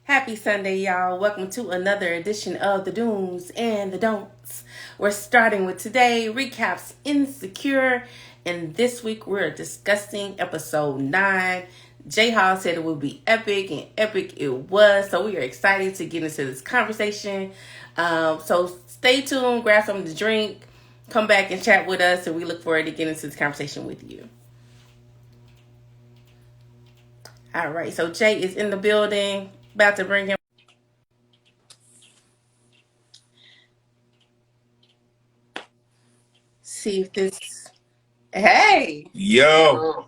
Happy Sunday, y'all. Welcome to another edition of the Dooms and the Don'ts. We're starting with today, recaps Insecure, and this week we're discussing episode 9. J Hall said it would be epic, and epic it was, so we are excited to get into this conversation. So stay tuned, grab something to drink, come back and chat with us, and we look forward to getting into this conversation with you. All right, so Jay is in the building, about to bring him. See if this. Hey, Yo,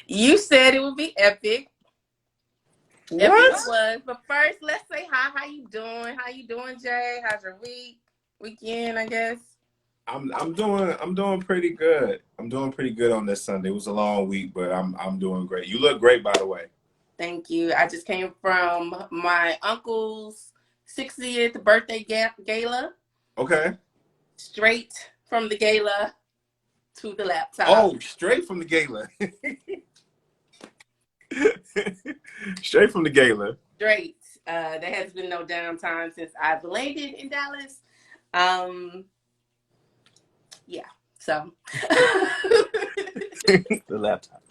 you said it would be epic. Epic what? it was. But first, let's say hi. How you doing? How you doing, Jay? How's your weekend? I guess. I'm doing pretty good. I'm doing pretty good on this Sunday. It was a long week, but I'm doing great. You look great, by the way. Thank you. I just came from my uncle's 60th birthday gala. Okay. Straight from the gala to the laptop. Oh, straight from the gala. Straight from the gala. Straight. There has been no downtime since I've landed in Dallas. Yeah. So. The laptop.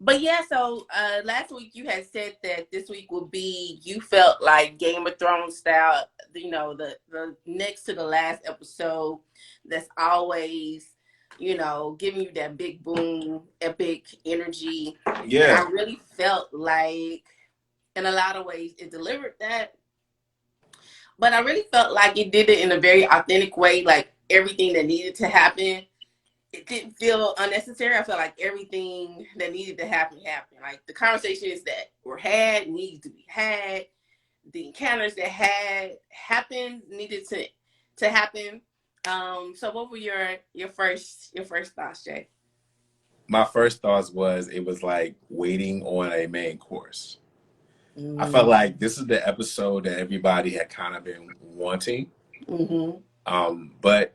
But yeah, so last week you had said that this week would be, you felt like Game of Thrones style, the next to the last episode that's always, giving you that big boom, epic energy. Yeah. And I really felt like, in a lot of ways, it delivered that. But I really felt like it did it in a very authentic way, like everything that needed to happen. It didn't feel unnecessary. I felt like everything that needed to happen happened. Like the conversations that were had needed to be had. The encounters that had happened needed to happen. So what were your first thoughts, Jay? My first thoughts was it was like waiting on a main course. I felt like this is the episode that everybody had kind of been wanting. But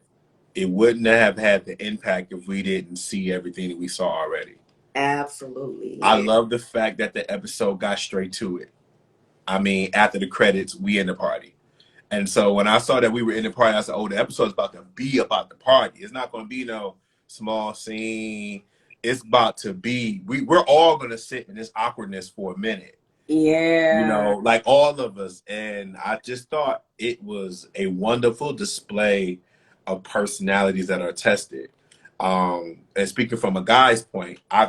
it wouldn't have had the impact if we didn't see everything that we saw already. Absolutely. I love the fact that the episode got straight to it. I mean, after the credits, we in the party. And so when I saw that we were in the party, I said, oh, the episode's about to be about the party. It's not going to be no small scene. It's about to be, we're all going to sit in this awkwardness for a minute. Yeah. Like all of us. And I just thought it was a wonderful display of personalities that are tested. And speaking from a guy's point, I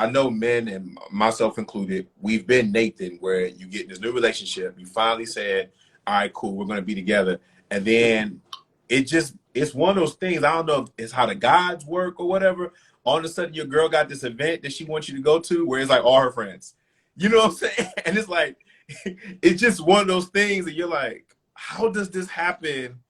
know men and myself included, we've been Nathan, where you get in this new relationship. You finally said, all right, cool, we're going to be together. And then it's one of those things. I don't know if it's how the gods work or whatever. All of a sudden, your girl got this event that she wants you to go to where it's like all her friends. You know what I'm saying? And it's like, it's just one of those things that you're like, how does this happen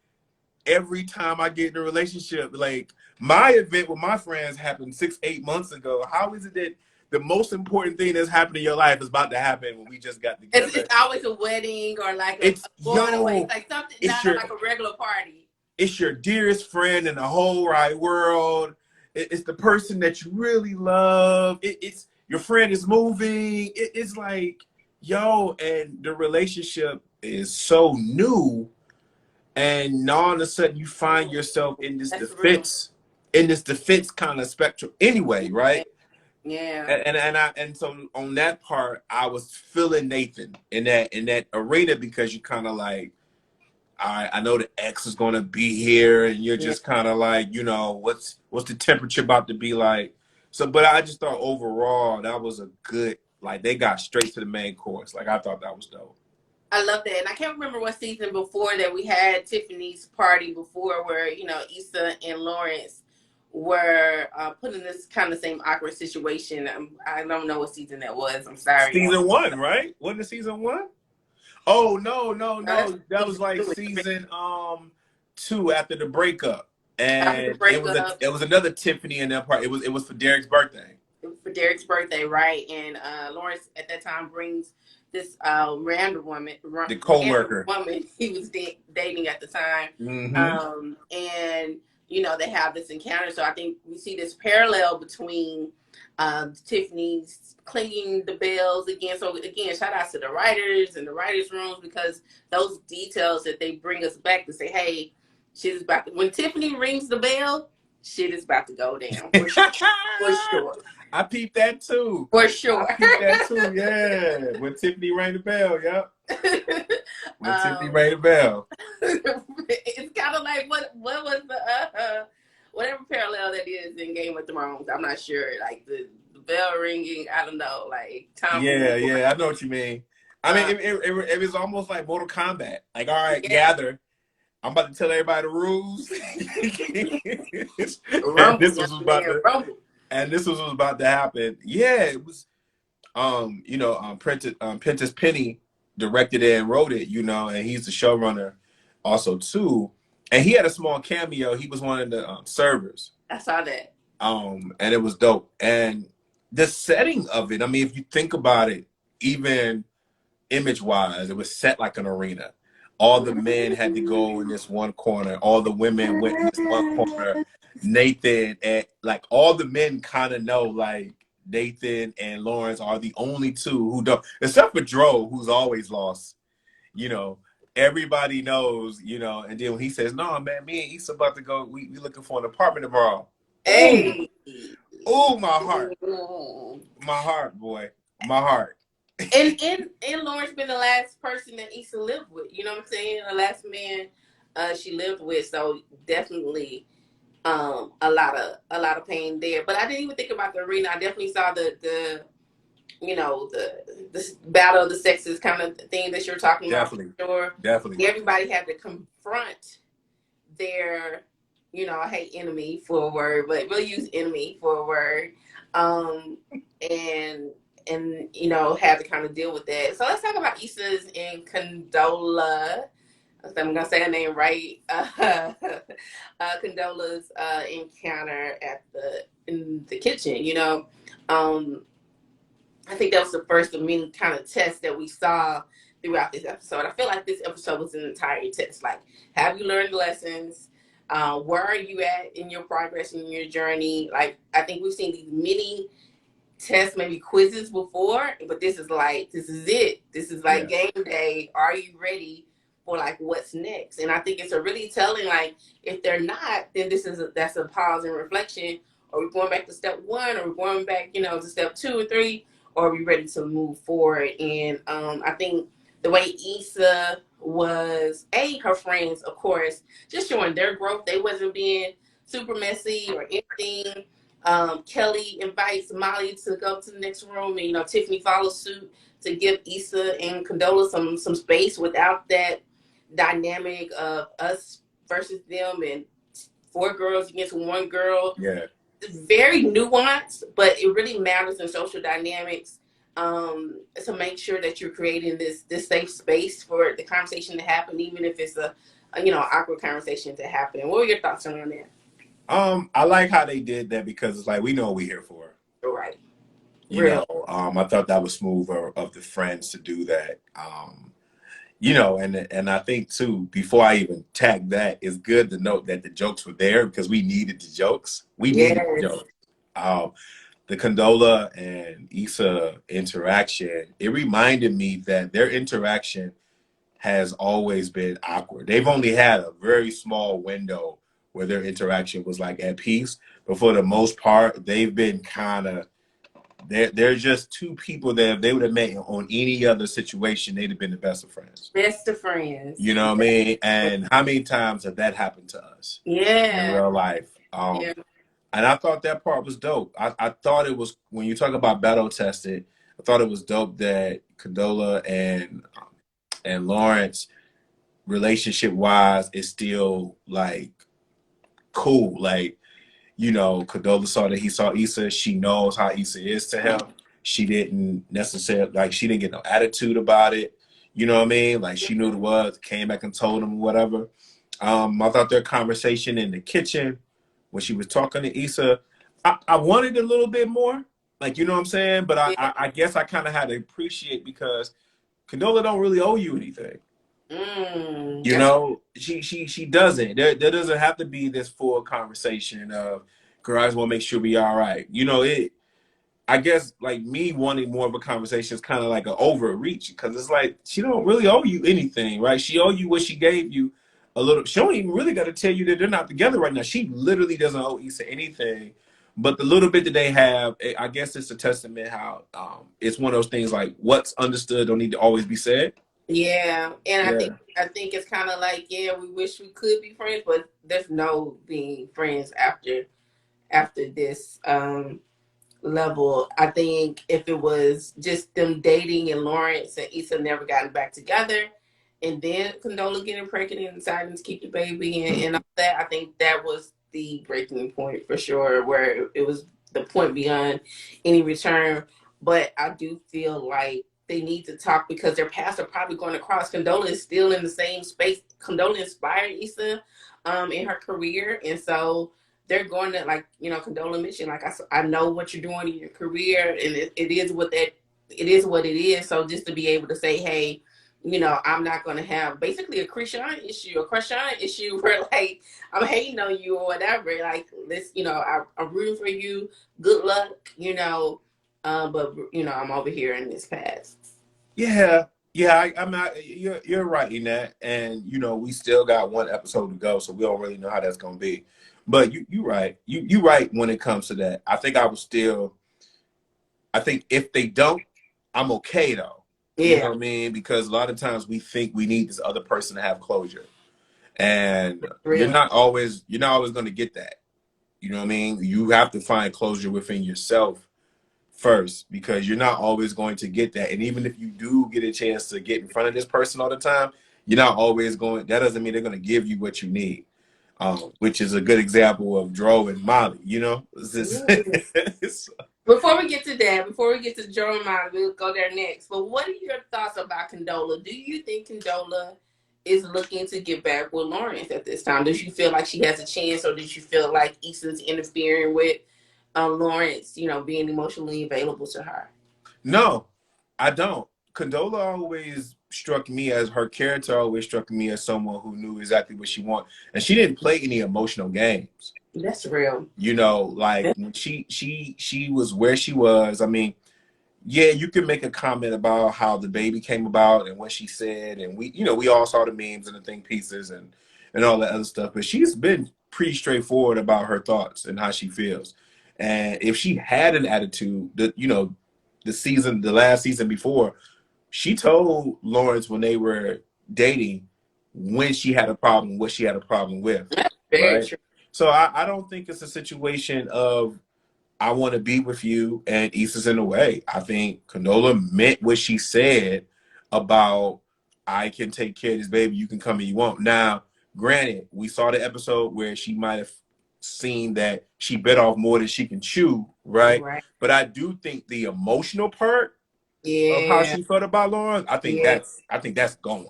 every time I get in a relationship? Like, my event with my friends happened 6-8 months ago. How is it that the most important thing that's happened in your life is about to happen when we just got together? It's always a wedding or like a going away. It's like something, not like a regular party. It's your dearest friend in the whole wide world. It's the person that you really love. It's your friend is moving. It's like, yo, and the relationship is so new. And all of a sudden you find yourself in this defense kind of spectrum anyway, right? Yeah. And so on that part, I was feeling Nathan in that arena, because you kind of like, I know the ex is gonna be here, and you're just kind of like, what's the temperature about to be like? So, but I just thought overall that was a good, like, they got straight to the main course. Like, I thought that was dope. I love that. And I can't remember what season before that we had Tiffany's party before, where, Issa and Lawrence were put in this kind of same awkward situation. I don't know what season that was. I'm sorry. Season 1, right? Wasn't it season 1? Oh, no. That was like season 2 after the breakup. And it was another Tiffany in that part. It was for Derek's birthday. For Derek's birthday, right? And Lawrence at that time brings this random woman, the co-worker woman he was dating at the time. And they have this encounter. So I think we see this parallel between Tiffany's cleaning the bells again. So again, shout out to the writers and the writers' rooms, because those details that they bring us back to say, hey, shit is about to, when Tiffany rings the bell, shit is about to go down for sure. For sure. I peeped that too. For sure. I peeped that too. Yeah, when Tiffany rang the bell. Yep. When Tiffany rang the bell. It's kind of like what was the whatever parallel that is in Game of Thrones. I'm not sure. Like the bell ringing. I don't know. Like Tom. Yeah, I know what you mean. I mean, it was almost like Mortal Kombat. Like, all right, gather. I'm about to tell everybody the rules. Rumble, and this was about to happen. Yeah, it was. Prentice Penny directed it and wrote it. And he's the showrunner, also too. And he had a small cameo. He was one of the servers. I saw that. And it was dope. And the setting of it. I mean, if you think about it, even image-wise, it was set like an arena. All the men had to go in this one corner. All the women went in this one corner. Nathan and like all the men kind of know like Nathan and Lawrence are the only two who don't, except for Dro, who's always lost. Everybody knows. And then when he says, "No, man, me and Issa about to go. We looking for an apartment tomorrow." Hey, oh, my heart, boy, my heart. And Lawrence been the last person that Issa lived with. You know what I'm saying? The last man she lived with. So definitely a lot of pain there. But I didn't even think about the arena. I definitely saw the battle of the sexes kind of thing that you're talking definitely. about. Sure. Definitely. Everybody had to confront their, I hate enemy for a word, but we'll use enemy for a word. And have to kind of deal with that. So let's talk about Issa's and Condola. I'm gonna say her name right. Condola's encounter in the kitchen. I think that was the first of many kind of tests that we saw throughout this episode. I feel like this episode was an entire test. Like, have you learned lessons? Where are you at in your progress in your journey? Like, I think we've seen these mini tests, maybe quizzes before, but this is it. This is like game day. Are you ready for like what's next? And I think it's a really telling, like, if they're not, then that's a pause and reflection. Are we going back to step one? Or are we going back, to step 2 or 3? Or are we ready to move forward? And I think the way Issa was, her friends, of course, just showing their growth. They wasn't being super messy or anything. Kelly invites Molly to go to the next room, and Tiffany follows suit to give Issa and Condola some space without that dynamic of us versus them and 4 girls against 1 girl. Yeah. It's very nuanced, but it really matters in social dynamics to make sure that you're creating this safe space for the conversation to happen, even if it's a awkward conversation to happen. What were your thoughts on that? I like how they did that because it's like we know what we're here for. Right. I thought that was smooth of the friends to do that. And I think too, before I even tag that, it's good to note that the jokes were there because we needed the jokes. Needed the jokes. The Condola and Issa interaction, it reminded me that their interaction has always been awkward. They've only had a very small window where their interaction was like at peace, but for the most part, they've been kind of. They're just 2 people that if they would have met on any other situation, they'd have been the best of friends. Best of friends. You know what I mean? And how many times have that happened to us? Yeah. In real life. And I thought that part was dope. I thought it was, when you talk about battle tested, I thought it was dope that Condola and Lawrence, relationship wise, is still like cool. Like, Condola saw that he saw Issa. She knows how Issa is to him. She didn't necessarily, she didn't get no attitude about it. You know what I mean? Like, she knew what it was, came back and told him whatever. I thought their conversation in the kitchen, when she was talking to Issa, I wanted a little bit more. Like, you know what I'm saying? But I guess I kind of had to appreciate because Condola don't really owe you anything. She doesn't. There doesn't have to be this full conversation of, girl, I just want to make sure we all right. I guess like me wanting more of a conversation is kind of like an overreach because it's like she don't really owe you anything, right? She owe you what she gave you a little. She don't even really got to tell you that they're not together right now. She literally doesn't owe Issa anything, but the little bit that they have, I guess it's a testament how it's one of those things like what's understood don't need to always be said. Yeah, and Yeah. I think it's kind of like, yeah, we wish we could be friends, but there's no being friends after this level. I think if it was just them dating and Lawrence and Issa never gotten back together, and then Condola getting pregnant and deciding to keep the baby and all that, I think that was the breaking point for sure, where it was the point beyond any return. But I do feel like they need to talk because their paths are probably going to cross. Condola is still in the same space. Condola inspired Issa in her career, and so they're going to, like, you know, Condola mentioned, like, I know what you're doing in your career, and it is what it is. So just to be able to say, hey, you know, I'm not going to have basically a Krishan issue where like I'm hating on you or whatever. Like, this, you know, I'm rooting for you. Good luck, you know. But you know, I'm over here in this past. Yeah, yeah, I'm not. You're right in that, and you know we still got one episode to go, so we don't really know how that's gonna be. But you right, you right when it comes to that. I think I was still. I think if they don't, I'm okay though. You know Yeah, what I mean? Because a lot of times we think we need this other person to have closure, and real. you're not always gonna get that. You know what I mean? You have to find closure within yourself first because you're not always going to get that. And even if you do get a chance to get in front of this person all the time, you're not always going. That doesn't mean they're going to give you what you need, which is a good example of Dro and Molly. You know, Mm. Before we get to Joe and Molly, we'll go there next. But what are your thoughts about Condola? Do you think Condola is looking to get back with Lawrence at this time? Does you feel like she has a chance, or did you feel like Issa's interfering with Lawrence, you know, being emotionally available to her? no, I don't. Condola always struck me as her character always struck me as someone who knew exactly what she wanted, and she didn't play any emotional games. That's real. You know, like when she was where she was. I mean, yeah, you can make a comment about how the baby came about and what she said, and we all saw the memes and the think pieces and all that other stuff. But she's been pretty straightforward about her thoughts and how she feels. And if she had an attitude, the last season before, she told Lawrence when they were dating when she had a problem, what she had a problem with, That's very right? true. So I don't think it's a situation of I want to be with you, and Issa's in the way. I think Canola meant what she said about I can take care of this baby. You can come and you won't. Now, granted, we saw the episode where she might have seen that she bit off more than she can chew, right? Right. But I do think the emotional part of how Yeah. she felt about Lauren, Yeah. I think that's gone.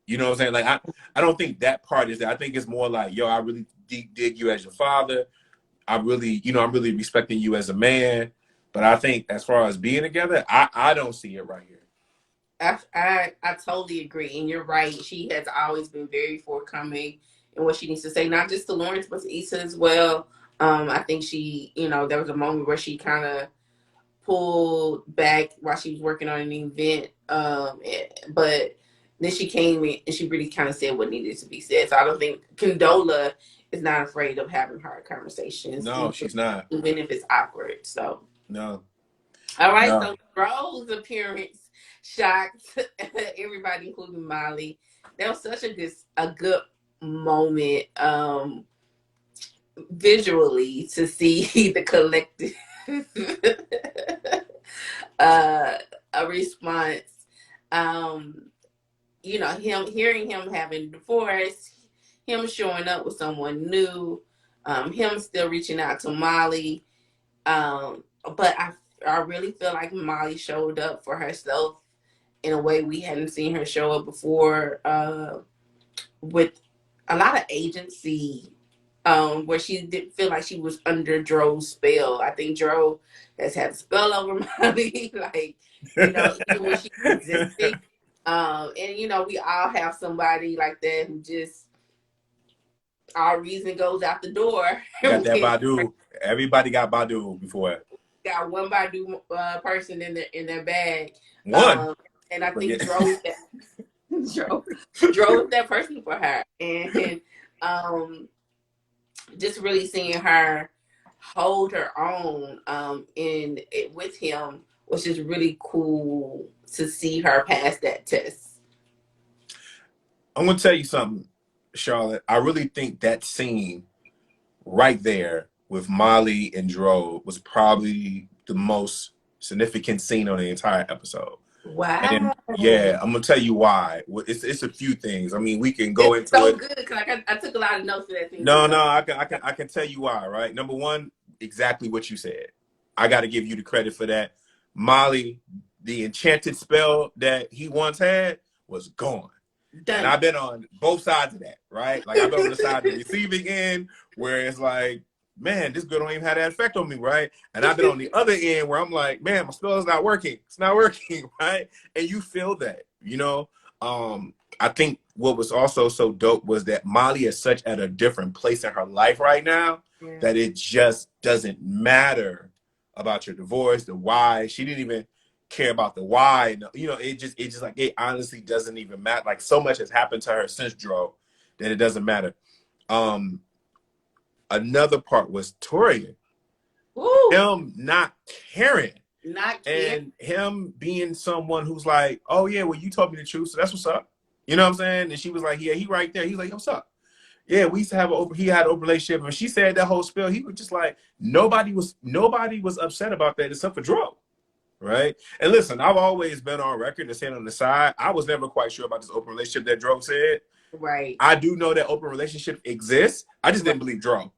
You know what I'm saying? Like I don't think that part is there. I think it's more like, yo, I really dig you as your father. I'm really respecting you as a man. But I think as far as being together, I don't see it right here. I totally agree, and you're right. She has always been very forthcoming in what she needs to say, not just to Lawrence, but to Issa as well. I think she, you know, there was a moment where she kind of pulled back while she was working on an event, but then she came in and she really kind of said what needed to be said. So I don't think Condola is not afraid of having hard conversations, No, she's not. even if it's awkward. So. No, All right, no. so Rose appearance shocked everybody, including Molly. That was such a good moment visually to see the collective a response. Um, you know, hearing him having divorce, him showing up with someone new, him still reaching out to Molly. But I really feel like Molly showed up for herself in a way we hadn't seen her show up before, with a lot of agency, where she didn't feel like she was under Dro's spell. I think Dro has had a spell over Molly, like, you know, even when she existed. And you know, we all have somebody like that who just our reason goes out the door. Got that Badu. Everybody got Badu before. got one Badu person in their bag, One. and I But yeah. think drove that person for her, and just really seeing her hold her own in it with him was just really cool to see her pass that test. I'm gonna tell you something, Charlotte. I really think that scene right there with Molly and Dro was probably the most significant scene on the entire episode. And Wow. yeah, I'm gonna tell you why. It's a few things. I mean, we can go It's into so it. good because I took a lot of notes for that thing. No, I can tell you why. Right, number one, exactly what you said. I got to give you the credit for that. Molly, the enchanted spell that he once had was gone. Done. And I've been on both sides of that, right? Like I've been on the side of the receiving end where it's like, man, this girl don't even have that effect on me, right? And I've been on the other end where I'm like, man, my spell is not working. It's not working, right? And you feel that, you know? I think what was also so dope was that Molly is such at a different place in her life right now that it just doesn't matter about your divorce, the why. She didn't even care about the why. You know, it just like it honestly doesn't even matter. Like so much has happened to her since Dro that it doesn't matter. Another part was Torian. Ooh. Him not caring. Not caring. And him being someone who's like, oh yeah, well you told me the truth, so that's what's up. You know what I'm saying? And she was like, yeah, he right there. He's like, what's up? Yeah, we used to have he had an open relationship. And she said that whole spiel, he was just like, nobody was upset about that except for Dro. Right? And listen, I've always been on record and saying on the side, I was never quite sure about this open relationship that Dro said. Right. I do know that open relationship exists. I just didn't believe Dro.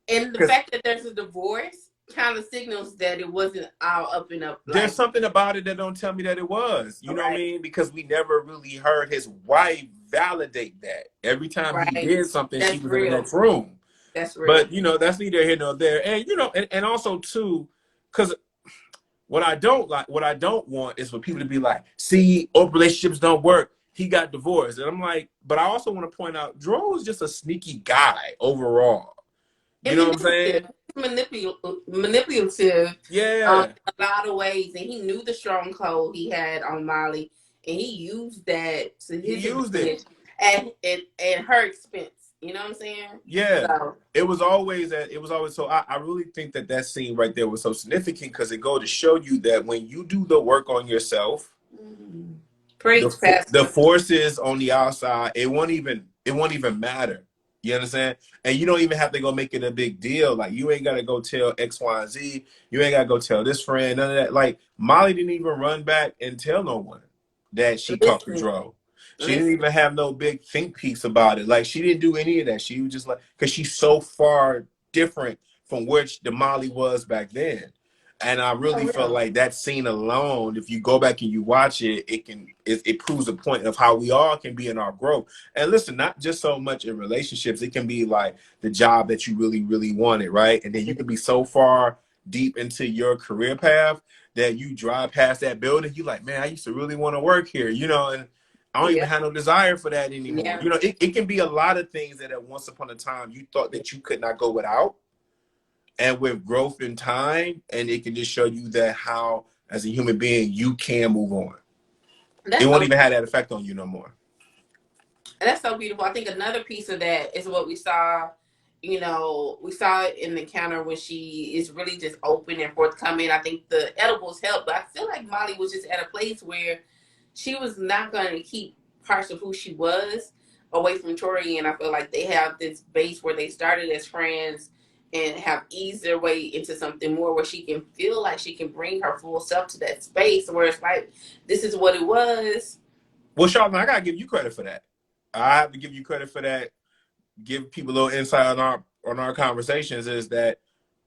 And the fact that there's a divorce kind of signals that it wasn't all up and up. There's something about it that don't tell me that it was. You know what I mean? Because we never really heard his wife validate that. Every time he did something, she was in the next room. That's real. But, you know, that's neither here nor there. And, you know, and also, too, because what I don't want is for people to be like, see, open relationships don't work. He got divorced. And I'm like, but I also want to point out, Dro is just a sneaky guy overall. You know what I'm saying? Manipulative. Yeah. In a lot of ways. And he knew the stronghold he had on Molly. And he used that to his advantage at her expense. You know what I'm saying? Yeah. So. It was always so I really think that scene right there was so significant because it goes to show you that when you do the work on yourself, the forces on the outside, it won't even matter. You understand? And you don't even have to go make it a big deal. Like you ain't gotta go tell X, Y, and Z. You ain't gotta go tell this friend, none of that. Like Molly didn't even run back and tell no one that she talked to Dro. She didn't even have no big think piece about it. Like she didn't do any of that. She was just like, because she's so far different from which the Molly was back then. And I really felt like that scene alone, if you go back and you watch it, it proves a point of how we all can be in our growth. And listen, not just so much in relationships, it can be like the job that you really, really wanted, right? And then you can be so far deep into your career path that you drive past that building, you like, man, I used to really want to work here, you know, and I don't even have no desire for that anymore. Yeah. You know, it can be a lot of things that at once upon a time you thought that you could not go without. And with growth in time, and it can just show you that how, as a human being, you can move on. It won't even have that effect on you no more. And that's so beautiful. I think another piece of that is what we saw. You know, we saw it in the encounter when she is really just open and forthcoming. I think the edibles helped, but I feel like Molly was just at a place where she was not going to keep parts of who she was away from Tori. And I feel like they have this base where they started as friends and have eased their way into something more where she can feel like she can bring her full self to that space where it's like, this is what it was. Well, Charlene, I got to give you credit for that. I have to give you credit for that. Give people a little insight on our conversations is that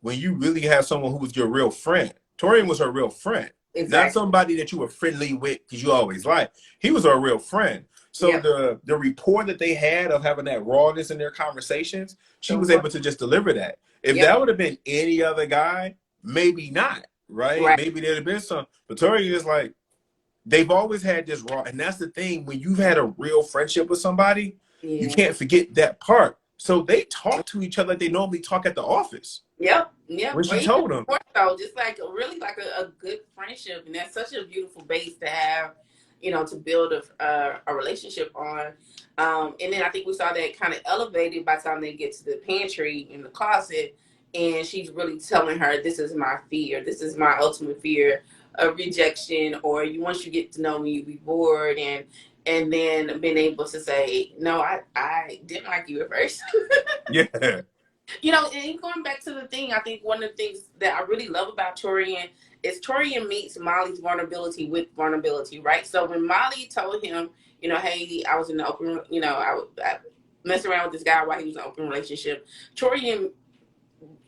when you really have someone who was your real friend, Torian was her real friend. Exactly. Not somebody that you were friendly with because you always liked. He was her real friend. So the rapport that they had of having that rawness in their conversations, she was able to just deliver that. If that would have been any other guy, maybe not, right? Maybe there'd have been some. But Tori is like, they've always had this raw. And that's the thing. When you've had a real friendship with somebody, you can't forget that part. So they talk to each other like they normally talk at the office. Yep. Yeah, when or she even told him. more so, just like really like a good friendship, and that's such a beautiful base to have, to build a relationship on. And then I think we saw that kind of elevated by the time they get to the pantry in the closet, and she's really telling her, "This is my fear. This is my ultimate fear of rejection, or you once you get to know me, you be bored." And then being able to say, "No, I didn't like you at first." Yeah. And going back to the thing, I think one of the things that I really love about Torian is Torian meets Molly's vulnerability with vulnerability, right? So when Molly told him, hey, I was in the open, I messed around with this guy while he was in an open relationship, Torian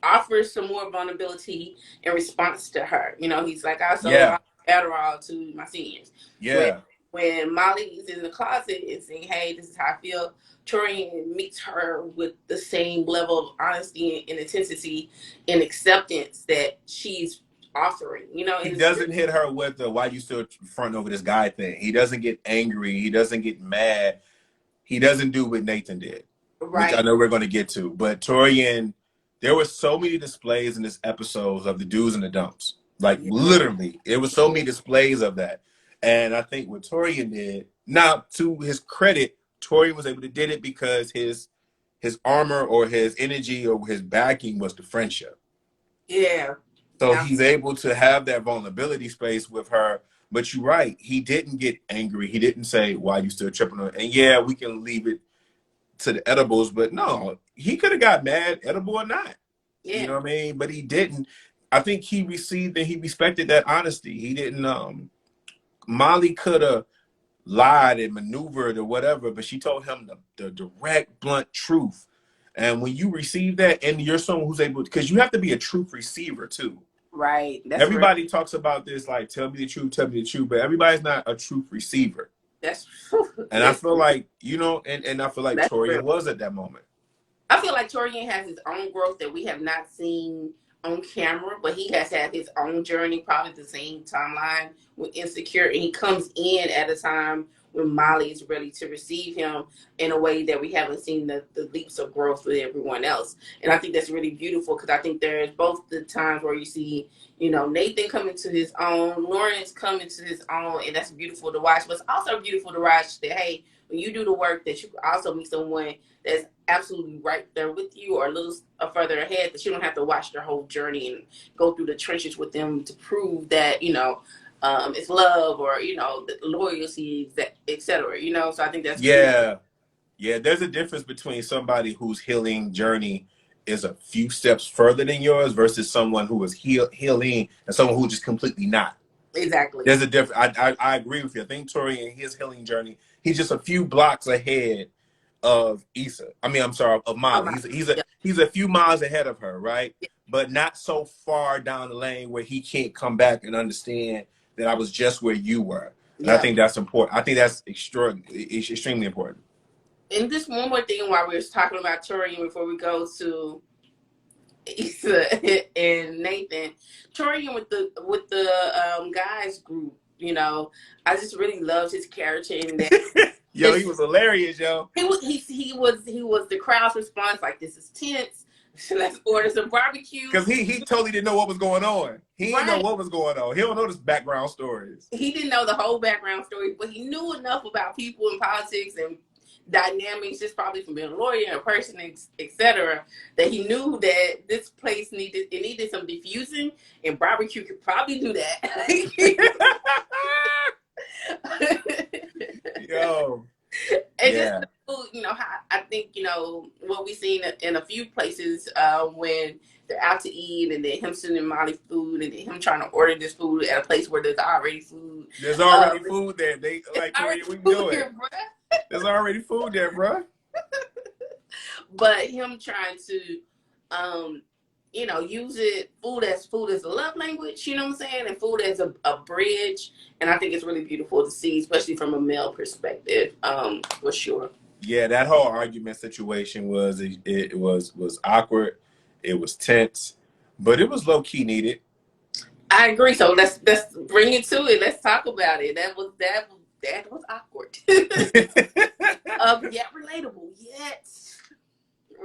offers some more vulnerability in response to her. He's like, I sold Yeah. my Adderall to my seniors. Yeah. When Molly is in the closet and saying, hey, this is how I feel, Torian meets her with the same level of honesty and intensity and acceptance that she's offering, He and it's doesn't hit her with the why you still fronting over this guy thing. He doesn't get angry. He doesn't get mad. He doesn't do what Nathan did, which I right. know we're going to get to. But Torian, there were so many displays in this episode of the do's and the don'ts. Like Yeah. literally, it was so many displays of that. And I think what Torian did, now to his credit, Torian was able to did it because his armor or his energy or his backing was the friendship. Yeah. So he's able to have that vulnerability space with her. But you're right, he didn't get angry. He didn't say, why you still tripping on it? And yeah, we can leave it to the edibles, but no, he could have got mad, edible or not. You Yeah. know what I mean? But he didn't. I think he received and he respected that honesty. He didn't Molly could have lied and maneuvered or whatever, but she told him the direct, blunt truth. And when you receive that, and you're someone who's able, because you have to be a truth receiver too. Right. That's real. Everybody talks about this, like, tell me the truth, but everybody's not a truth receiver. That's And I feel like, and I feel like that's real. Torian was at that moment. I feel like Torian has his own growth that we have not seen on camera, but he has had his own journey, probably the same timeline with Insecure, and he comes in at a time when Molly is ready to receive him in a way that we haven't seen the leaps of growth with everyone else. And I think that's really beautiful because I think there's both the times where you see, Nathan coming to his own, Lawrence coming to his own, and that's beautiful to watch. But it's also beautiful to watch that, hey, when you do the work, that you also meet someone that's absolutely right there with you or a little further ahead, that you don't have to watch their whole journey and go through the trenches with them to prove that, it's love or, the loyalty, et cetera, So I think that's beautiful. Yeah. There's a difference between somebody whose healing journey is a few steps further than yours versus someone who is healing and someone who just completely not. Exactly. There's a difference. I agree with you. I think Torian, his healing journey, he's just a few blocks ahead of Issa. I'm sorry, of Molly. He's a few miles ahead of her, right? Yeah. But not so far down the lane where he can't come back and understand that I was just where you were. And I think that's important. I think that's extremely important. And just one more thing while we were talking about Torian before we go to Issa and Nathan. Torian with the guys group, I just really loved his character in that. Yo, he was hilarious, yo. He was the crowd's response, like, this is tense. Let's order some barbecue. Because he totally didn't know what was going on. He didn't know what was going on. He don't know this background stories. He didn't know the whole background story, but he knew enough about people and politics and dynamics, just probably from being a lawyer and a person, etc., that he knew that this place needed some diffusing, and barbecue could probably do that. Yo. And just how I think what we've seen in a few places when they're out to eat and then him sending Molly food and then him trying to order this food at a place where there's already food. There's already food there. They like we do it. There's already food there, bro. But him trying to use food as a love language, you know what I'm saying? And food as a bridge. And I think it's really beautiful to see, especially from a male perspective, for sure. Yeah, that whole argument situation was awkward. It was tense, but it was low key needed. I agree. So let's bring it to it. Let's talk about it. That was awkward. Yet relatable.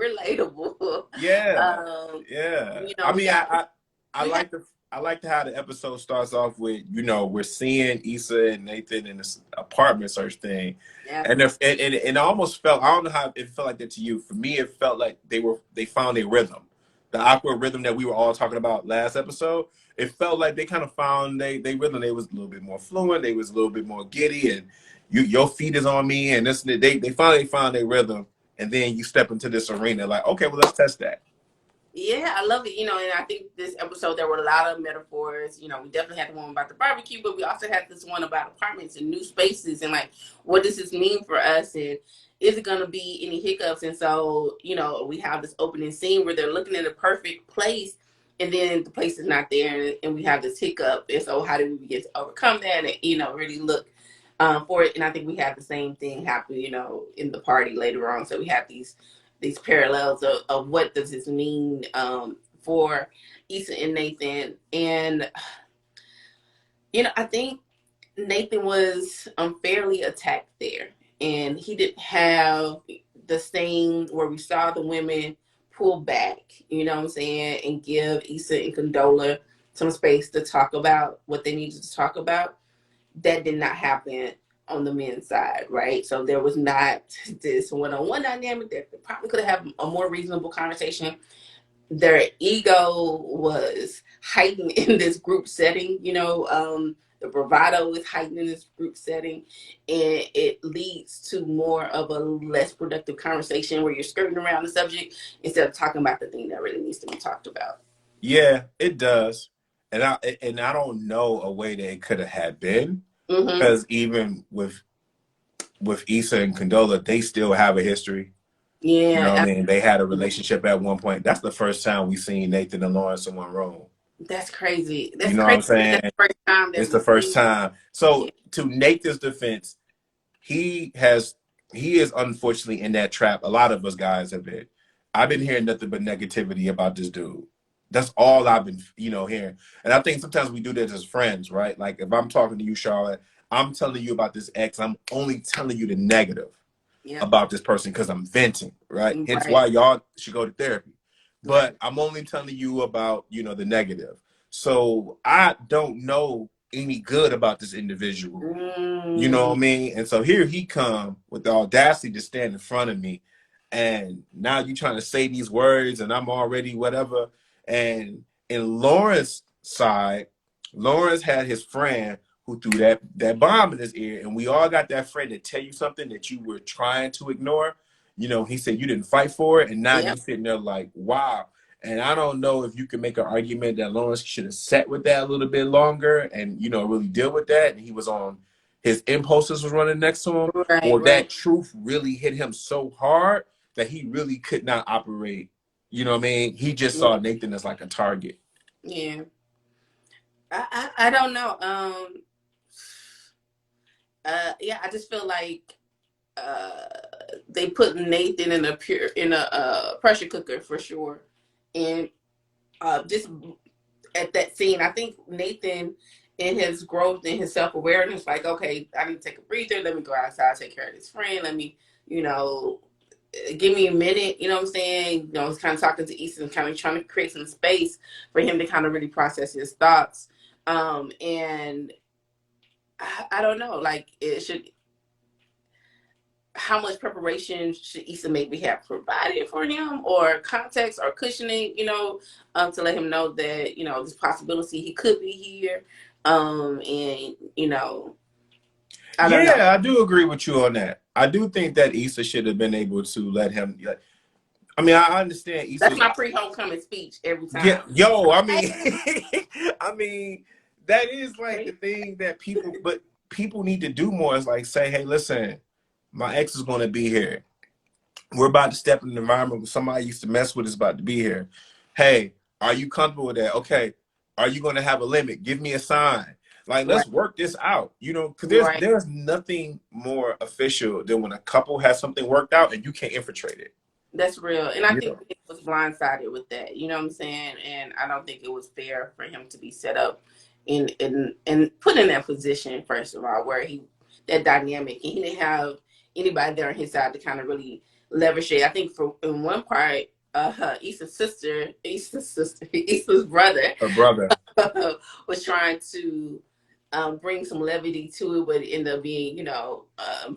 relatable. Yeah, Um, yeah. you I know, we mean, got I we got like the I like how the episode starts off with, we're seeing Issa and Nathan in this apartment search thing, yeah, and it almost felt, I don't know how it felt like that to you. For me, it felt like they found a rhythm, the awkward rhythm that we were all talking about last episode. It felt like they kind of found they rhythm. They was a little bit more fluent. They was a little bit more giddy, and your feet is on me, and this they finally found a rhythm. And then you step into this arena like, okay, well, let's test that. yeah, I love it. And I think this episode there were a lot of metaphors. We definitely had the one about the barbecue, but we also had this one about apartments and new spaces and like what does this mean for us, and is it gonna be any hiccups? And so, we have this opening scene where they're looking at a perfect place, and then the place is not there, and we have this hiccup. And so, how do we get to overcome that? And really look for it. And I think we have the same thing happen, in the party later on. So we have these parallels of what does this mean for Issa and Nathan. And I think Nathan was unfairly attacked there, and he didn't have the same where we saw the women pull back, you know what I'm saying, and give Issa and Condola some space to talk about what they needed to talk about. That did not happen on the men's side, right? So there was not this one-on-one dynamic. That they probably could have a more reasonable conversation. Their ego was heightened in this group setting, the bravado is heightened in this group setting, and it leads to more of a less productive conversation where you're skirting around the subject instead of talking about the thing that really needs to be talked about. Yeah, it does. And I don't know a way that it could have had been, Mm-hmm. because even with Issa and Condola, they still have a history. You know what I Yeah, mean? They had a relationship at one point. That's the first time we seen Nathan and Lawrence in one room. that's crazy. You That's know what I'm crazy. That's saying? the first time that It's the we've first seen. time. Yeah. So to Nathan's defense, he has he is unfortunately in that trap. A lot of us guys have been. I've been hearing nothing but negativity about this dude. That's all I've been, hearing. And I think sometimes we do that as friends, right? Like if I'm talking to you, Charlotte, I'm telling you about this ex. I'm only telling you the negative Yeah. about this person because I'm venting, right? Hence Right. why y'all should go to therapy. Right. But I'm only telling you about, the negative. So I don't know any good about this individual. You know Mm, what I mean? And so here he come with the audacity to stand in front of me, and now you trying to say these words, and I'm already whatever. And in Lawrence's side, Lawrence had his friend who threw that bomb in his ear, and we all got that friend to tell you something that you were trying to ignore. He said you didn't fight for it, and now yeah. you're sitting there like, wow. And I don't know if you can make an argument that Lawrence should have sat with that a little bit longer and really deal with that. And he was on his impulses was running next to him, Right. or Right. that truth really hit him so hard that he really could not operate. You know what I mean? He just saw Yeah. Nathan as like a target. Yeah. I don't know. Yeah. I just feel like uh they put Nathan in a pressure cooker for sure, and just at that scene, I think Nathan, in his growth and his self awareness, like, okay, I need to take a breather. Let me go outside, take care of this friend. Let me, give me a minute. You know what I'm saying? He's kind of talking to Easton, kind of trying to create some space for him to kind of really process his thoughts. And I don't know, like, it should. How much preparation should Issa maybe have provided for him, or context or cushioning, to let him know that, this possibility he could be here. And, I don't know. Yeah, I do agree with you on that. I do think that Issa should have been able to let him. I mean, I understand That's Issa. my pre-homecoming speech every Yeah, time. yo, I Hey, mean, I mean, that is like the hey. thing that people need to do more is like say, hey, listen, my ex is going to be here. We're about to step in an environment where somebody used to mess with is about to be here. Hey, are you comfortable with that? Okay. Are you going to have a limit? Give me a sign. Like, Right, let's work this out. Because there's right. there's nothing more official than when a couple has something worked out and you can't infiltrate it. That's real. And I You think know? it was blindsided with that. You know what I'm saying? And I don't think it was fair for him to be set up in put in that position, first of all, where that dynamic, and he didn't have anybody there on his side to kind of really leverage. I think for in one part, Issa's brother Her brother. was trying to bring some levity to it, but it ended up being,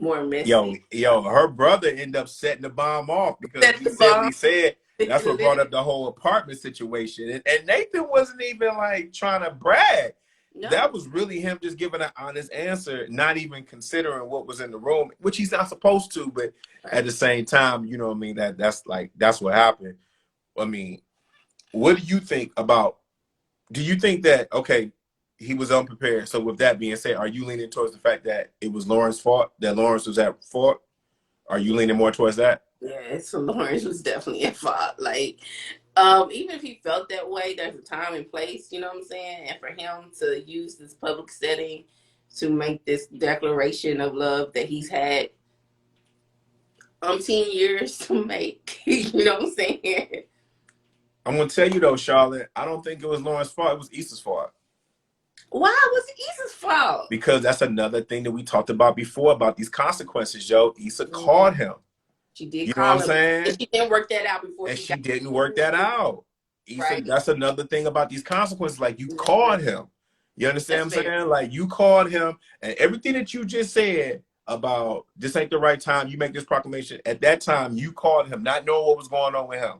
more Yo, messy. her brother ended up setting the bomb off because Set he the said what bomb he said. in That's the what brought living. up the whole apartment situation. And Nathan wasn't even like trying to brag. That No, was really him just giving an honest answer, not even considering what was in the room, which he's not supposed to. But at right. the same time, you know what I mean? That's what happened. I mean, what do you think about? Do you think that okay, he was unprepared? So with that being said, are you leaning towards the fact that it was Lauren's fault? That Lawrence was at fault? Are you leaning more towards that? Yeah, so Lawrence was definitely at fault. Like, even if he felt that way, there's a time and place, you know what I'm saying? And for him to use this public setting to make this declaration of love that he's had 10 years to make, you know what I'm saying? I'm gonna tell you though, Charlotte, I don't think it was Lauren's fault. It was Issa's fault. Why was it Issa's fault? Because that's another thing that we talked about before about these consequences, yo. Issa Mm, called him. she did You know what I'm call him, and saying? she didn't work that out before And she got she didn't work that out. Issa, right. that's another thing about these consequences. Like you That's called fair. him. You understand That's what I'm fair. saying? Like you called him, and everything that you just said about this ain't the right time, you make this proclamation. At that time, you called him, not knowing what was going on with him.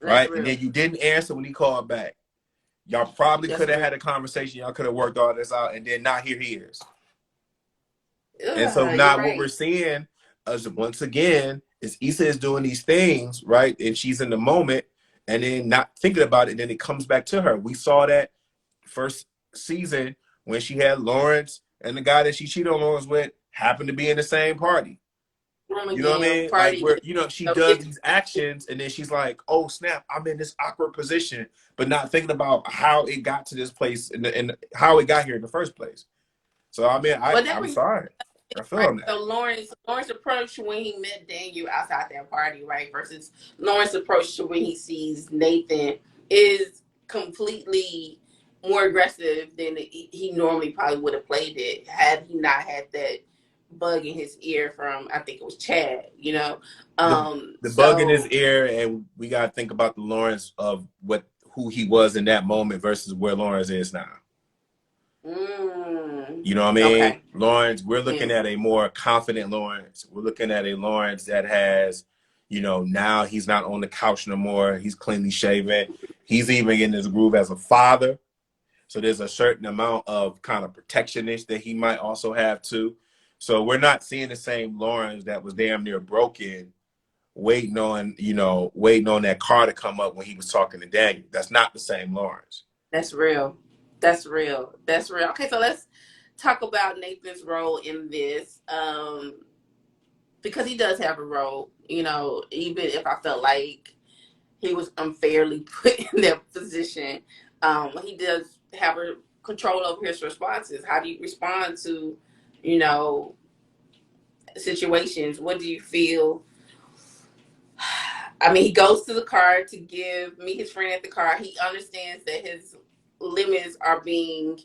That's Right? And real. then you didn't answer when he called back. Y'all probably That's could have real. had a conversation. Y'all could have worked all this out, and then now here he is. And so You're now what we're right. seeing is once again is Issa is doing these things, right? And she's in the moment and then not thinking about it, and then it comes back to her. We saw that first season when she had Lawrence and the guy that she cheated on Lawrence with happened to be in the same party. Room You know what I again, mean? Like party where, again. she So does these actions and then she's like, oh snap, I'm in this awkward position, but not thinking about how it got to this place and how it got here in the first place. So I mean, well, that I'm brings sorry. I feel right. on that. So Lawrence approach when he met Daniel outside that party, right? Versus Lawrence approach to when he sees Nathan is completely more aggressive than he normally probably would have played it had he not had that bug in his ear from I think it was Chad, you know. the the bug in his So ear, and we got to think about the Lawrence of who he was in that moment versus where Lawrence is now. You know what I mean? okay. Lawrence, we're looking Mm, at a more confident Lawrence. We're looking at a Lawrence that has, now he's not on the couch no more. He's cleanly shaven. He's even in his groove as a father. So there's a certain amount of kind of protectionist that he might also have too. So we're not seeing the same Lawrence that was damn near broken waiting on that car to come up when he was talking to Daniel. That's not the same Lawrence. that's real. That's real. That's real. Okay, so let's talk about Nathan's role in this. Because he does have a role, even if I felt like he was unfairly put in that position, he does have a control over his responses. How do you respond to, you know, situations? What do you feel? I mean, he goes to the car to meet his friend at the car. He understands that his limits are being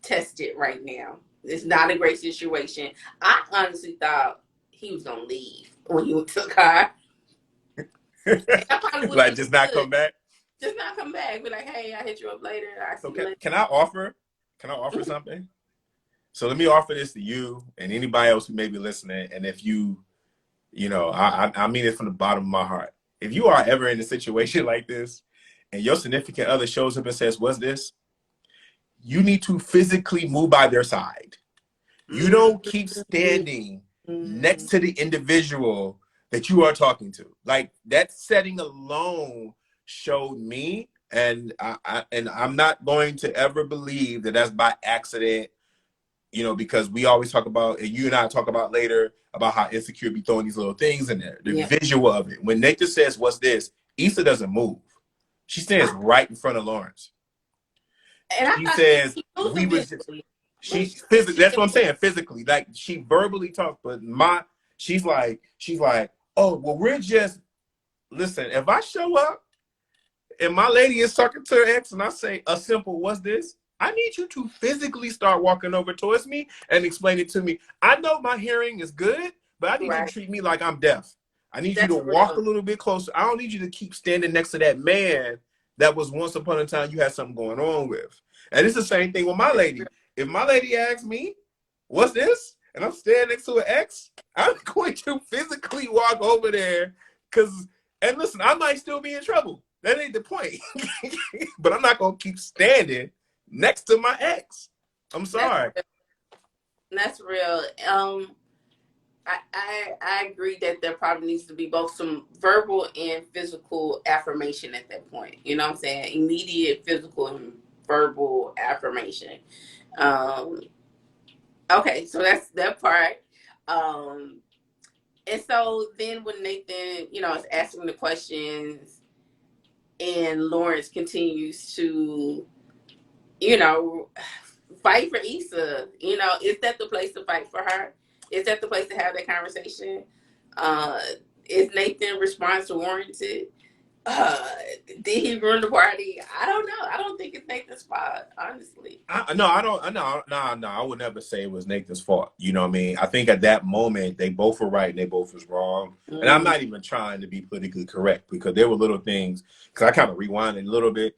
tested right now. It's not a great situation. I honestly thought he was gonna leave when he went to the car. I probably would have Like just not understood. come back. Just not come back. Be like, hey, I hit you up later. I So see you later. can I offer something? So let me offer this to you and anybody else who may be listening. And if I mean it from the bottom of my heart. If you are ever in a situation like this and your significant other shows up and says, what's this? You need to physically move by their side. You don't keep standing next to the individual that you are talking to. Like that setting alone showed me, and I'm not going to ever believe that that's by accident. Because we always talk about, and you and I talk about later about how Insecure be throwing these little things in there. The Yeah. visual of it. When Nathan says, "What's this?" Issa doesn't move. She stands right in front of Lawrence. And I She thought says, he moves "We was just." eventually. She physically, that's what I'm saying, physically. Like she verbally talked, but she's like, oh, well, we're just listen, if I show up and my lady is talking to her ex and I say a simple what's this? I need you to physically start walking over towards me and explain it to me. I know my hearing is good, but I need you to Right. treat me like I'm deaf. I need you to That's walk a real. little bit closer. I don't need you to keep standing next to that man that was once upon a time you had something going on with. And it's the same thing with my That's real. lady. If my lady asks me, what's this? And I'm standing next to an ex, I'm going to physically walk over there because, and listen, I might still be in trouble. That ain't the point. But I'm not going to keep standing next to my ex. I'm That's sorry. real. That's real. I agree that there probably needs to be both some verbal and physical affirmation at that point. You know what I'm saying? Immediate physical and verbal affirmation. Um, okay, so that's that part. Um, and so then when Nathan, is asking the questions and Lawrence continues to, you know, fight for Issa, is that the place to fight for her? Is that the place to have that conversation? Uh, is Nathan's response warranted? Uh, did he ruin the party? I don't know. I don't think it's Nathan's fault, honestly. No, I don't. No, no, no. I would never say it was Nathan's fault. You know what I mean? I think at that moment they both were right and they both was wrong. And I'm not even trying to be politically correct because there were little things. Because I kind of rewinded a little bit.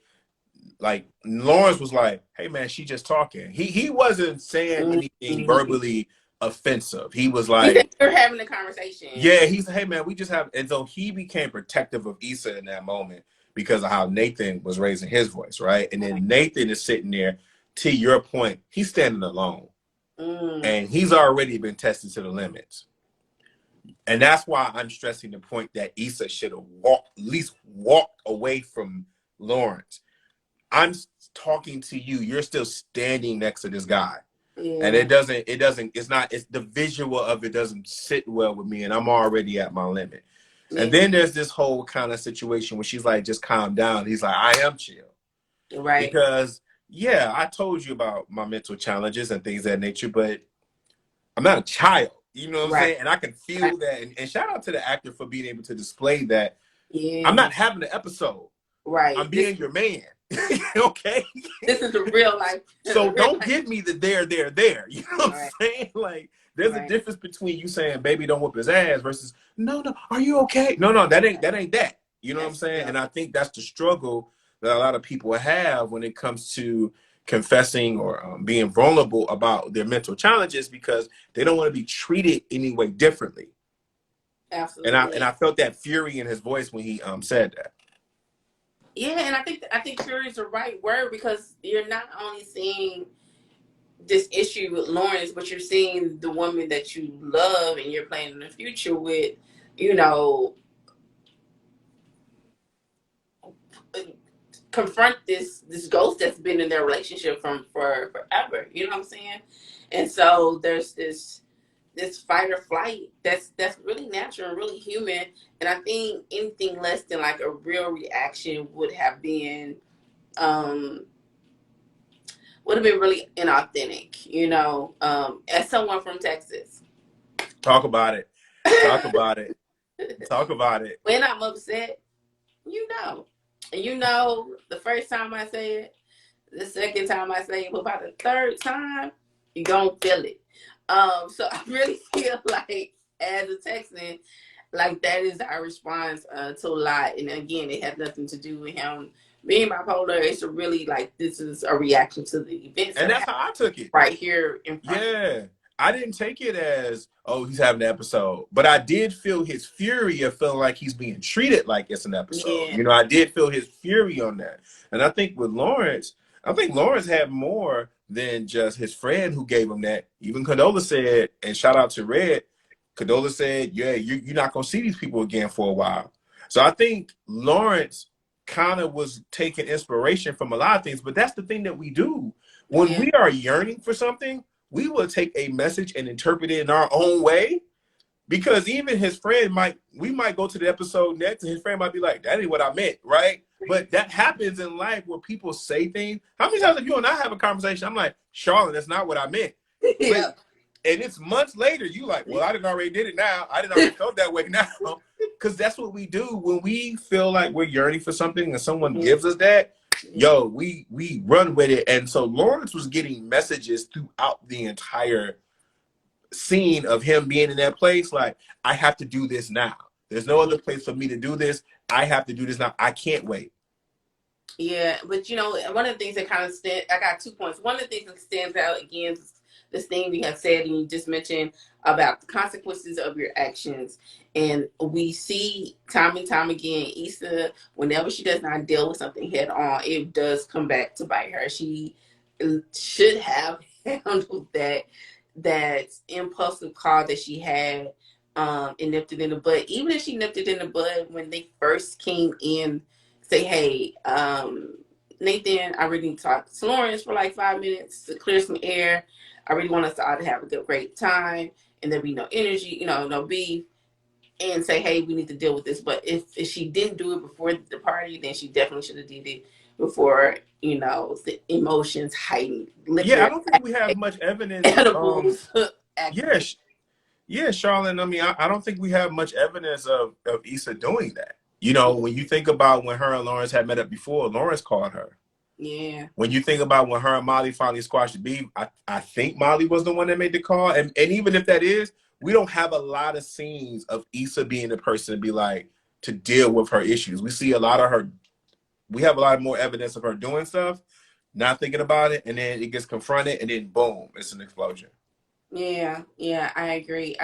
Like Lawrence was like, "Hey man, she just talking." He wasn't saying anything verbally offensive. He was He said like, we're having a conversation. "Yeah." He's, "Hey man, we just have." And so he became protective of Issa in that moment because of how Nathan was raising his voice, right? And then Nathan is sitting there. To your point, he's standing alone, and he's already been tested to the limits. And that's why I'm stressing the point that Issa should have at least walked away from Lawrence. I'm talking to you. You're still standing next to this guy. Yeah. And it's the visual of it doesn't sit well with me. And I'm already at my limit. Yeah. And then there's this whole kind of situation where she's like, just calm down. He's like, I am chill. Right. Because, yeah, I told you about my mental challenges and things of that nature, but I'm not a child. You know what I'm saying? And I can feel that. And shout out to the actor for being able to display that. Yeah. I'm not having an episode. Right. I'm being your man. Okay. This is a real life. So don't give me the there. You know what I'm saying? Like, there's a difference between you saying, baby, don't whoop his ass versus, no, are you okay? No, that ain't that. You know what I'm saying? And I think that's the struggle that a lot of people have when it comes to confessing or being vulnerable about their mental challenges because they don't want to be treated any way differently. Absolutely. And I felt that fury in his voice when he said that. Yeah, and I think fury is the right word because you're not only seeing this issue with Lawrence, but you're seeing the woman that you love and you're planning the future with, confront this ghost that's been in their relationship for forever. You know what I'm saying? And so there's this fight or flight that's really natural and really human. And I think anything less than like a real reaction would have been really inauthentic, as someone from Texas. Talk about it. Talk about it. Talk about it. When I'm upset, the first time I say it, the second time I say it, but by the third time, you're going to feel it. So I really feel like as a Texan, like that is our response to a lot. And again, it has nothing to do with him being bipolar. It's a really like, this is a reaction to the events. And that's how I took it. Right here in front. Yeah. I didn't take it as, oh, he's having an episode. But I did feel his fury of feeling like he's being treated like it's an episode. Yeah. I did feel his fury on that. And I think with Lawrence, had more than just his friend who gave him that. Even Condola said, and shout out to Red, Condola said, yeah, you're not going to see these people again for a while. So I think Lawrence kind of was taking inspiration from a lot of things. But that's the thing that we do. When we are yearning for something, we will take a message and interpret it in our own way. Because even his friend we might go to the episode next and his friend might be like, that ain't what I meant, right? But that happens in life where people say things. How many times have you and I have a conversation? I'm like, Charlotte, that's not what I meant. Yeah. And it's months later, you like, well, I didn't already did it now. I didn't already felt that way now. Because that's what we do when we feel like we're yearning for something and someone gives us that. Yo, we run with it. And so Lawrence was getting messages throughout the entire scene of him being in that place. Like, I have to do this now. There's no other place for me to do this. I have to do this now. I can't wait. Yeah, but one of the things that kind of I got 2 points. One of the things that stands out again is this thing we have said and you just mentioned about the consequences of your actions. And we see time and time again, Issa, whenever she does not deal with something head on, it does come back to bite her. She should have handled that impulsive call that she had and nipped it in the bud. Even if she nipped it in the bud when they first came in, say, hey, Nathan, I really need to talk to Lawrence for like 5 minutes to clear some air. I really want us to all to have a great time and there be no energy, no beef, and say, hey, we need to deal with this. But if she didn't do it before the party, then she definitely should have did it before, the emotions heightened, Yeah, I liquor, don't think we have much evidence. edibles, Yeah, accident. yeah, Charlotte. I mean, I don't think we have much evidence of Issa doing that. When you think about when her and Lawrence had met up before, Lawrence called her. Yeah. When you think about when her and Molly finally squashed the beef, I think Molly was the one that made the call. And even if that is, we don't have a lot of scenes of Issa being the person to be like, to deal with her issues. We have a lot more evidence of her doing stuff, not thinking about it, and then it gets confronted, and then boom, it's an explosion. Yeah, I agree.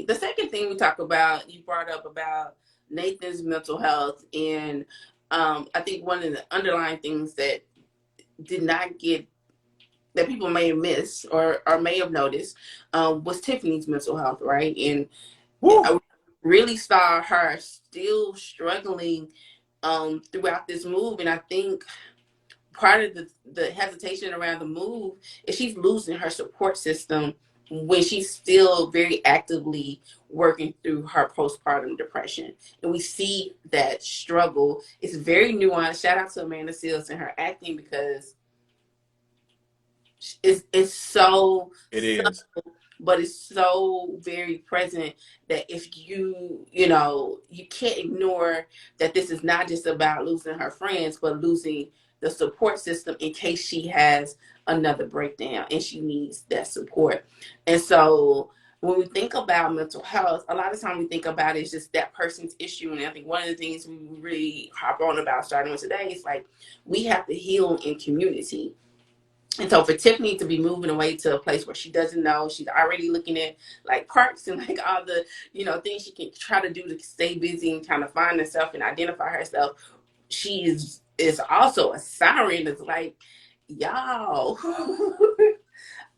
The second thing we talk about, you brought up about Nathan's mental health, and I think one of the underlying things that did not get that people may have missed or may have noticed was Tiffany's mental health, right? And Woo. I really saw her still struggling throughout this move, and I think part of the hesitation around the move is she's losing her support system when she's still very actively working through her postpartum depression. And we see that struggle. It's very nuanced. Shout out to Amanda Seales and her acting because it's so It is. but it's so very present that if you can't ignore that this is not just about losing her friends, but losing the support system in case she has another breakdown and she needs that support. And so when we think about mental health, a lot of time we think about it as just that person's issue. And I think one of the things we really hop on about starting with today is like we have to heal in community. And so for Tiffany to be moving away to a place where she doesn't know, she's already looking at like parks and like all the, things she can try to do to stay busy and kind of find herself and identify herself. She is also a siren that's like, y'all,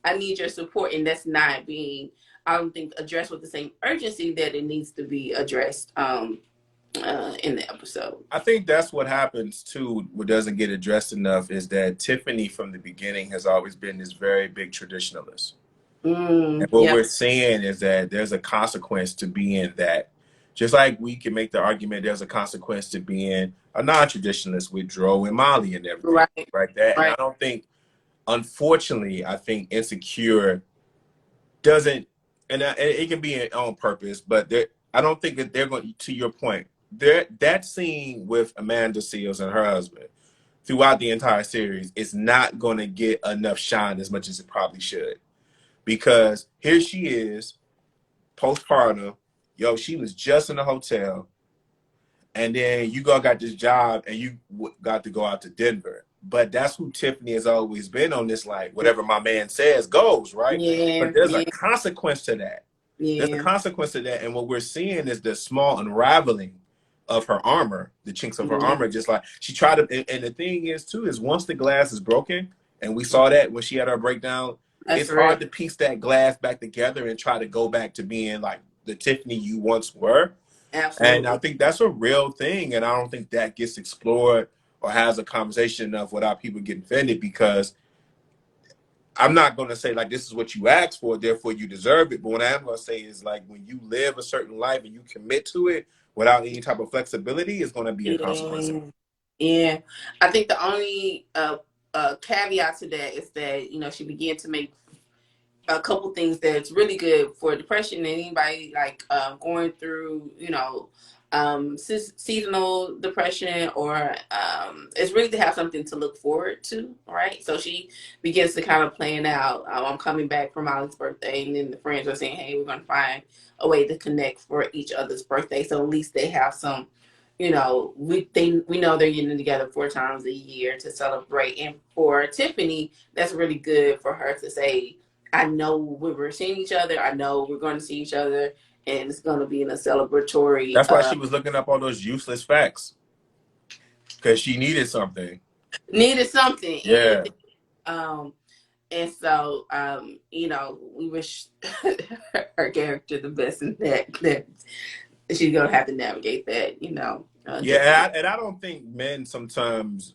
I need your support. And that's not being, I don't think, addressed with the same urgency that it needs to be addressed in the episode. I think that's what happens too. What doesn't get addressed enough is that Tiffany from the beginning has always been this very big traditionalist. And what Yeah. we're seeing is that there's a consequence to being that. Just like we can make the argument there's a consequence to being a non-traditionalist with Dro and Molly and everything Right. like that. And I Right. don't think, unfortunately, I think Insecure doesn't, and it can be on purpose, but I don't think that they're going, to your point, that scene with Amanda Seales and her husband throughout the entire series is not going to get enough shine as much as it probably should. Because here she is, postpartum. Yo, she was just in the hotel, and then you got this job, and you got to go out to Denver. But that's who Tiffany has always been on this, like, whatever my man says goes, right? Yeah. But there's a Yeah. consequence to that. There's a Yeah. consequence to that, and what we're seeing is the small unraveling of her armor, the chinks of her Mm-hmm. armor. Just like she tried to, and the thing is too is once the glass is broken, and we saw that when she had her breakdown, That's it's real. hard to piece that glass back together and try to go back to being like the Tiffany you once were. Absolutely. And I think that's a real thing, and I don't think that gets explored or has a conversation enough without people getting offended, because I'm not going to say like this is what you asked for, therefore you deserve it. But what I am going to say is like when you live a certain life and you commit to it without any type of flexibility, it's going to be a consequence. Yeah. I think the only caveat to that is that she began to make a couple things that's really good for depression and anybody like going through seasonal depression, or it's really to have something to look forward to, right? So she begins to kind of plan out. I'm coming back for Molly's birthday, and then the friends are saying, "Hey, we're gonna find a way to connect for each other's birthday." So at least they have some, we know they're getting together 4 times a year to celebrate. And for Tiffany, that's really good for her to say, "I know when we're seeing each other. I know we're going to see each other." And it's going to be in a celebratory. That's why she was looking up all those useless facts, because she needed something. Needed something. Yeah. And so, we wish her character the best in that she's going to have to navigate that, Yeah, and I don't think men sometimes,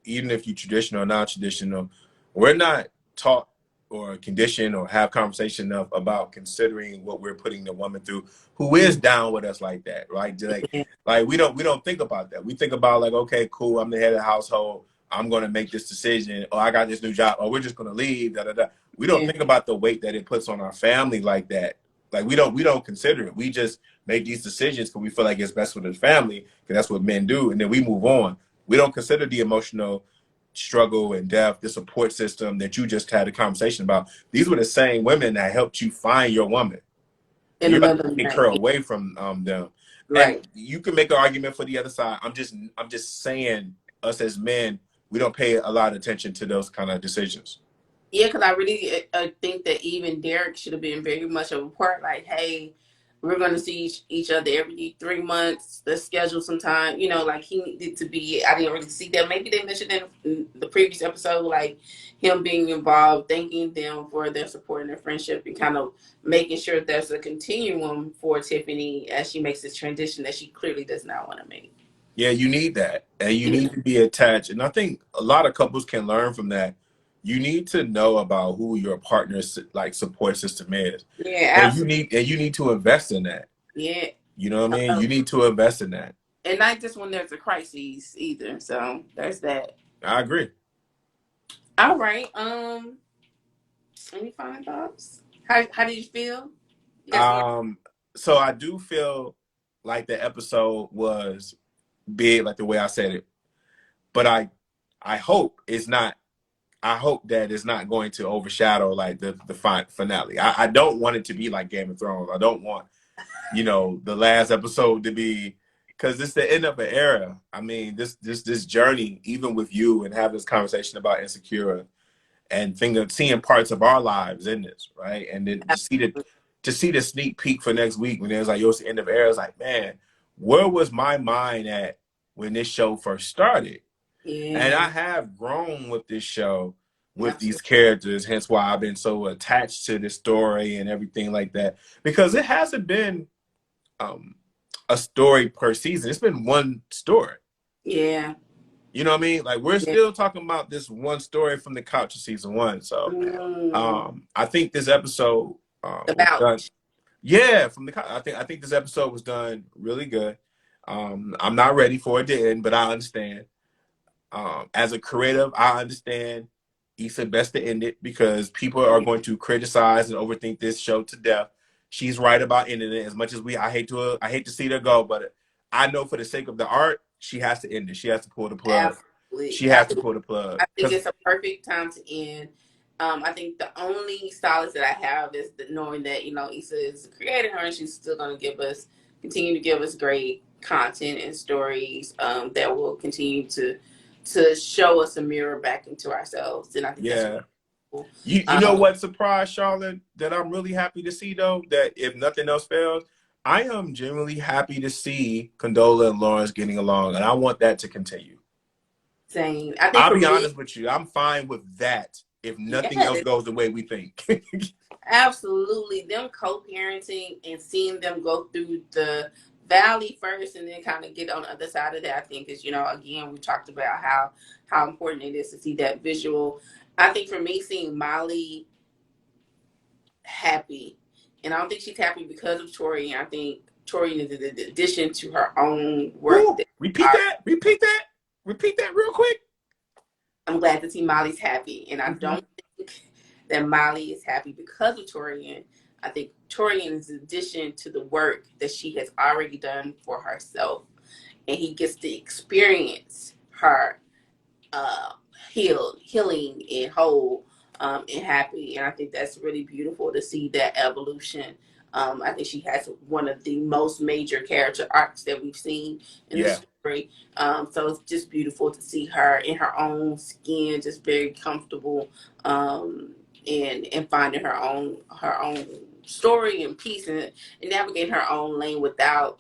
even if you traditional or non-traditional, we're not taught or conditioned or have conversation enough about considering what we're putting the woman through who is down with us like that, right? Like we don't think about that. We think about like, okay, cool, I'm the head of the household. I'm going to make this decision. Oh, I got this new job. Oh, we're just going to leave. Da, da, da. We don't think about the weight that it puts on our family like that. Like we don't consider it. We just make these decisions because we feel like it's best for the family, because that's what men do, and then we move on. We don't consider the emotional struggle and death, the support system that you just had a conversation about. These were the same women that helped you find your woman. In You're another taking her away from them. Right. And you can make an argument for the other side. I'm just saying, us as men, we don't pay a lot of attention to those kind of decisions. Yeah, because I really think that even Derek should have been very much of a part. Like, hey, we're going to see each other every 3 months. Let's schedule some time. Like he needed to be. I didn't really see that. Maybe they mentioned in the previous episode, like him being involved, thanking them for their support and their friendship, and kind of making sure there's a continuum for Tiffany as she makes this transition that she clearly does not want to make. Yeah, you need that, and you need to be attached. And I think a lot of couples can learn from that. You need to know about who your partner's like support system is. Yeah, absolutely. And you need to invest in that. Yeah. You know what I mean? You need to invest in that. And not just when there's a crisis either. So there's that. I agree. All right. Any final thoughts? How did you feel? So I do feel like the episode was big, like the way I said it. But I hope it's not. I hope that it's not going to overshadow like the finale. I don't want it to be like Game of Thrones. I don't want, the last episode to be, because it's the end of an era. I mean, this journey, even with you and having this conversation about Insecure and seeing parts of our lives in this, right? And then to see the sneak peek for next week when it was like, it's the end of an era. It's like, man, where was my mind at when this show first started? Yeah. And I have grown with this show, with these characters, hence why I've been so attached to this story and everything like that. Because it hasn't been a story per season. It's been one story. Yeah. You know what I mean? Like we're still talking about this one story from the couch of season 1. So I think this episode from the couch. I think this episode was done really good. I'm not ready for it to end, but I understand. As a creative, I understand Issa best to end it, because people are going to criticize and overthink this show to death. She's right about ending it. As much as I hate to see her go, but I know for the sake of the art, she has to end it. She has to pull the plug. Absolutely. She has to pull the plug. I think it's a perfect time to end. I think the only solace that I have is knowing that Issa is creating her, and she's still going to continue to give us great content and stories that will continue to show us a mirror back into ourselves. And I think that's really cool. You know what surprised Charlotte that I'm really happy to see, though, that if nothing else fails, I am genuinely happy to see Condola and Lawrence getting along, and I want that to continue. Same. I'll be honest with you. I'm fine with that if nothing else goes the way we think. Absolutely. Them co-parenting and seeing them go through the valley first and then kind of get on the other side of that, I think is, again, we talked about how important it is to see that visual. I think for me, seeing Molly happy, and I don't think she's happy because of Tori. I think Tori is in addition to her own work. Ooh, repeat that real quick. I'm glad to see Molly's happy, and I don't think that Molly is happy because of Tori. I think Torian's addition to the work that she has already done for herself, and he gets to experience her uh, healing and whole and happy. And I think that's really beautiful to see that evolution. I think she has one of the most major character arcs that we've seen in the Yeah. story. So it's just beautiful to see her in her own skin, just very comfortable, and finding her own story and peace, and navigate her own lane without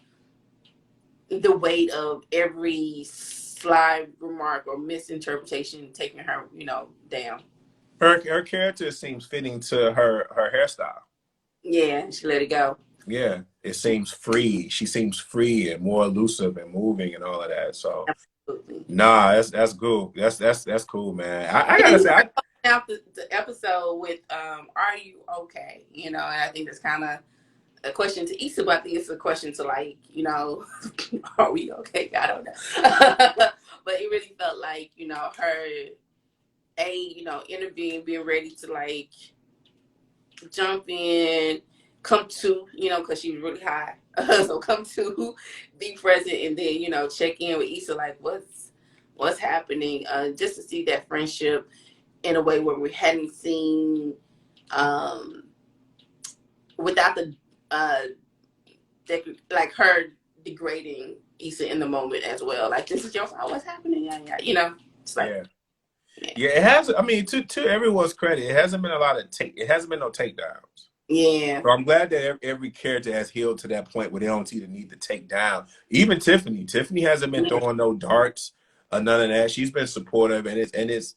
the weight of every sly remark or misinterpretation taking her, down. Her character seems fitting to her hairstyle. Yeah, she let it go. Yeah, it seems free. She seems free and more elusive and moving and all of that. So Absolutely. nah, that's cool. That's cool, man. I And then gotta you say, out the episode with "Are you okay?" And I think that's kind of a question to Issa, but I think it's a question to, like, are we okay? I don't know. But it really felt like, her interviewing, being ready to, like, jump in, come to, because she was really high. So come to, be present, and then, check in with Issa, like, what's happening. Just to see that friendship in a way where we hadn't seen, um, without the, like, her degrading Issa in the moment as well. Like, this is your fault. What's happening? Yeah, yeah. It's like, yeah. yeah. Yeah, it has. I mean, to everyone's credit, it hasn't been a lot of It hasn't been no takedowns. Yeah. So I'm glad that every character has healed to that point where they don't see the need to take down. Even Tiffany. Tiffany hasn't been throwing no darts or none of that. She's been supportive, and it's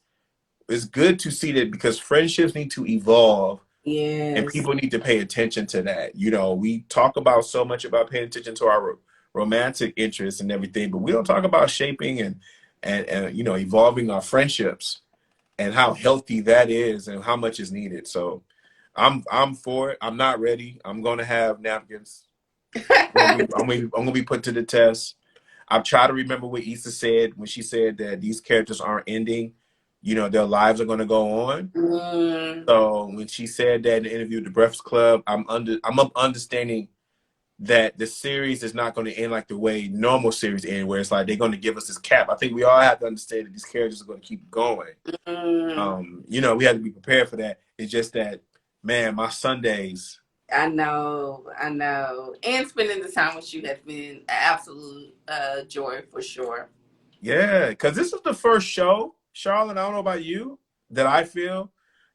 good to see that, because friendships need to evolve and Yes. people need to pay attention to that. We talk about so much about paying attention to our romantic interests and everything, but we don't talk about shaping and evolving our friendships and how healthy that is and how much is needed. So I'm for it. I'm not ready. I'm gonna have napkins. I'm gonna be put to the test. I've tried to remember what Issa said when she said that these characters aren't ending. Their lives are gonna go on. Mm, So when she said that in the interview with the Breakfast Club, I'm understanding that the series is not going to end like the way normal series end, where it's like they're going to give us this cap. I think we all have to understand that these characters are going to keep going. mm. We have to be prepared for that. It's just that, man, my Sundays. I know. And spending the time with you has been an absolute joy for sure. Yeah, because this is the first show, Charlotte, I don't know about you, that I feel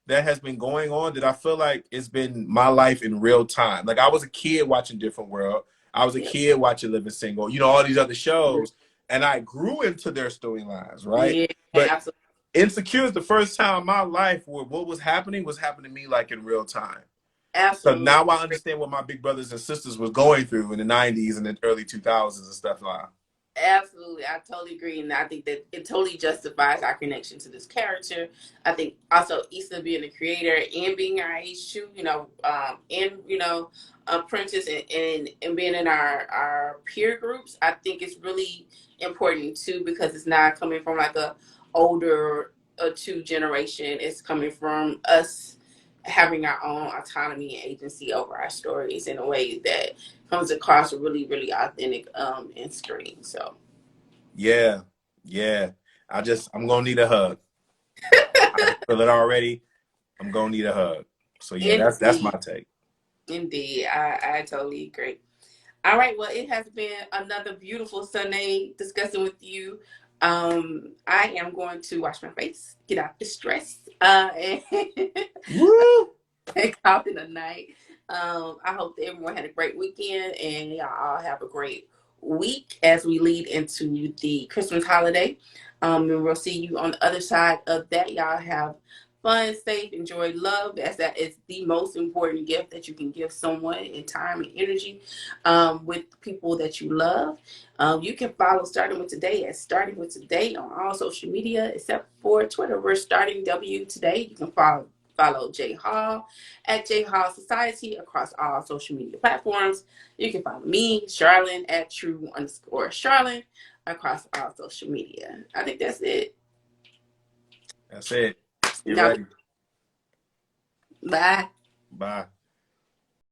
that has been going on, that I feel like it's been my life in real time. Like, I was a kid watching Different World. I was a Yeah. kid watching Living Single, all these other shows, and I grew into their storylines, right? Yeah, But absolutely. Insecure is the first time in my life where what was happening to me, like, in real time. So Absolutely. now I understand what my big brothers and sisters was going through in the 90s and the early 2000s and stuff like that. Absolutely, I totally agree, and I think that it totally justifies our connection to this character. I think also Issa being the creator and being our age too, and apprentice, and being in our peer groups. I think it's really important too, because it's not coming from like a older two generation. It's coming from us having our own autonomy and agency over our stories in a way that comes across really, really authentic in screen. So Yeah, yeah. I'm gonna need a hug. I can feel it already. I'm gonna need a hug. So yeah, that's my indeed, take. indeed, I totally agree. All right, well, it has been another beautiful Sunday discussing with you. I am going to wash my face, get out the stress, and Woo! take off in the night. I hope that everyone had a great weekend, and y'all all have a great week as we lead into the Christmas holiday. And we'll see you on the other side of that. Y'all have fun, safe, enjoy love, as that is the most important gift that you can give someone in time and energy, with people that you love. You can follow Starting With Today at Starting With Today on all social media except for Twitter. We're Starting W Today. You can follow Jay Hall at Jay Hall Society across all social media platforms. You can follow me, Charlene, at True_Charlene across all social media. I think that's it. That's it. Get Now, ready. bye. Bye.